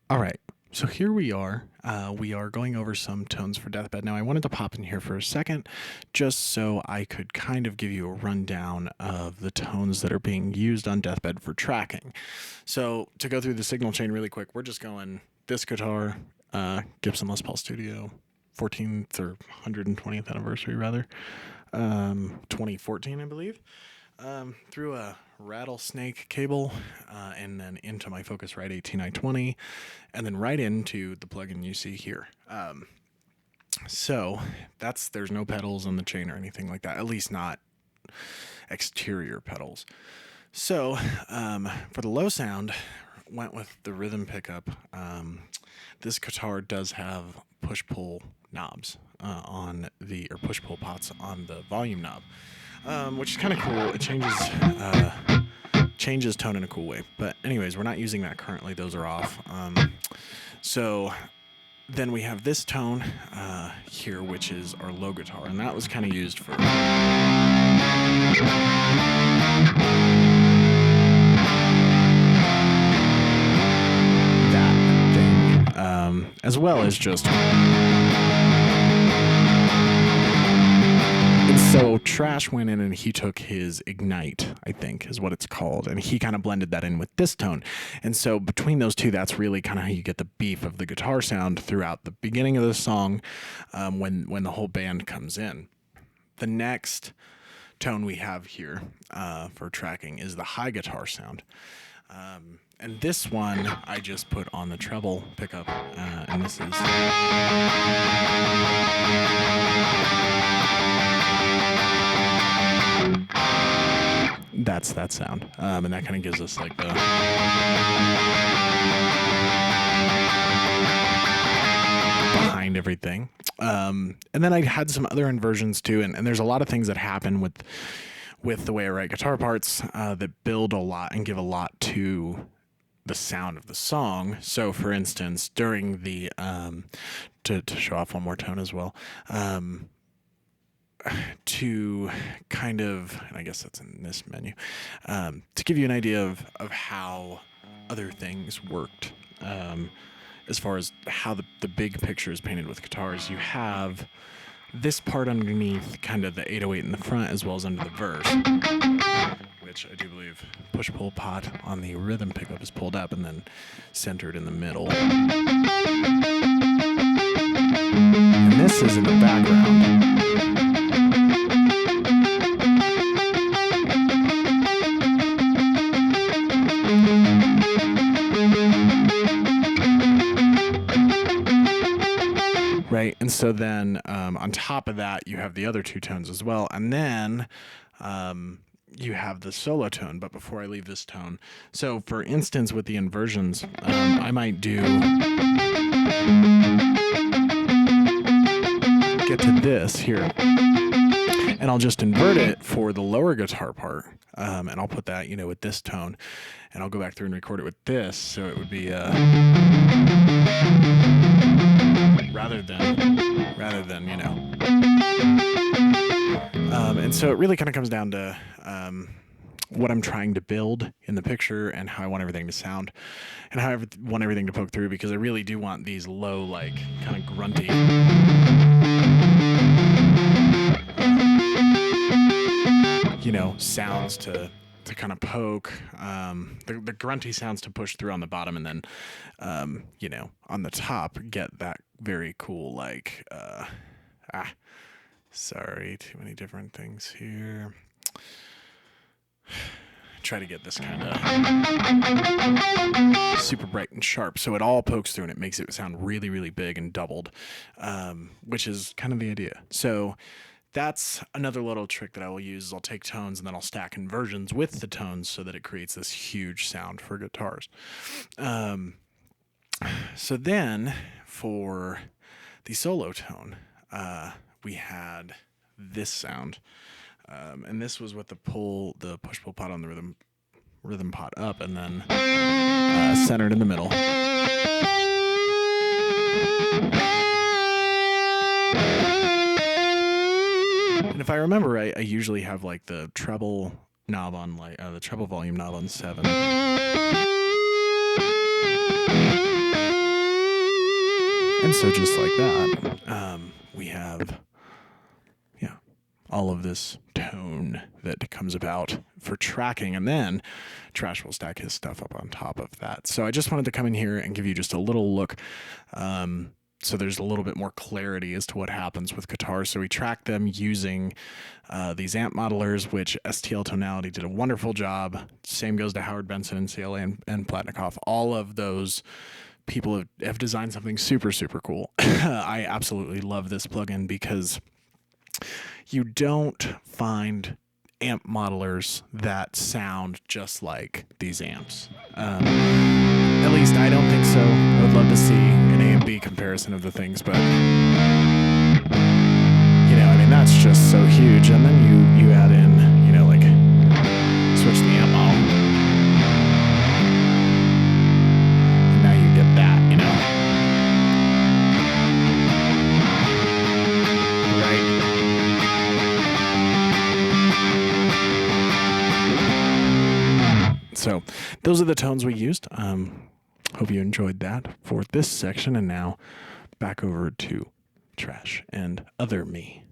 All right. So here we are. We are going over some tones for Deathbed. Now, I wanted to pop in here for a second just so I could kind of give you a rundown of the tones that are being used on Deathbed for tracking. So, to go through the signal chain really quick, we're just going this guitar, Gibson Les Paul Studio, 14th or 120th anniversary, rather, 2014, I believe, through a rattlesnake cable, and then into my Focusrite 18920, and then right into the plugin you see here. So there's no pedals on the chain or anything like that, at least not exterior pedals. So for the low sound, went with the rhythm pickup. This guitar does have push-pull knobs or push-pull pots on the volume knob, which is kind of cool. It changes tone in a cool way. But anyways, we're not using that currently. Those are off. So then we have this tone here, which is our low guitar, and that was kind of used for that thing, as well as just. And so Trash went in and he took his Ignite, I think is what it's called, and he kind of blended that in with this tone. And so between those two, that's really kind of how you get the beef of the guitar sound throughout the beginning of the song, when the whole band comes in. The next tone we have here for tracking is the high guitar sound. And this one I just put on the treble pickup, and this is. That's that sound, and that kind of gives us like the behind everything. And then I had some other inversions too, and there's a lot of things that happen with the way I write guitar parts that build a lot and give a lot to the sound of the song. So, for instance, during the to show off one more tone as well. To kind of, and I guess that's in this menu, to give you an idea of how other things worked, as far as how the big picture is painted with guitars. You have this part underneath, kind of the 808 in the front, as well as under the verse, which I do believe push-pull pot on the rhythm pickup is pulled up and then centered in the middle. And this is in the background. Right, and so then on top of that, you have the other two tones as well, and then you have the solo tone. But before I leave this tone, so for instance, with the inversions, I might get to this here, and I'll just invert it for the lower guitar part, and I'll put that, with this tone, and I'll go back through and record it with this, so it would be rather than and so it really kind of comes down to what I'm trying to build in the picture and how I want everything to sound and how I want everything to poke through, because I really do want these low, like, kind of grunty sounds to kind of poke, the grunty sounds to push through on the bottom, and then on the top get that very cool, like sorry, too many different things here. Try to get this kind of super bright and sharp, so it all pokes through and it makes it sound really, really big and doubled, which is kind of the idea. So that's another little trick that I will use. I'll take tones and then I'll stack inversions with the tones so that it creates this huge sound for guitars. So then for the solo tone, we had this sound, and this was with the push-pull pot on the rhythm pot up, and then centered in the middle. And if I remember right, I usually have like the treble knob on, like the treble volume knob on 7. And so just like that, we have, yeah, all of this tone that comes about for tracking, and then Trash will stack his stuff up on top of that. So I just wanted to come in here and give you just a little look, so there's a little bit more clarity as to what happens with guitars. So we track them using these amp modelers, which STL Tonality did a wonderful job. Same goes to Howard Benson and CLA and Platnikoff. All of those people have designed something super, super cool. I absolutely love this plugin because you don't find amp modelers that sound just like these amps. At least I don't think so. I would love to see an A and B comparison of the things, but I mean, that's just so huge. And then you add in, like switch the amp model, and now you get that, right? So those are the tones we used. Hope you enjoyed that for this section, and now back over to Trash and other me.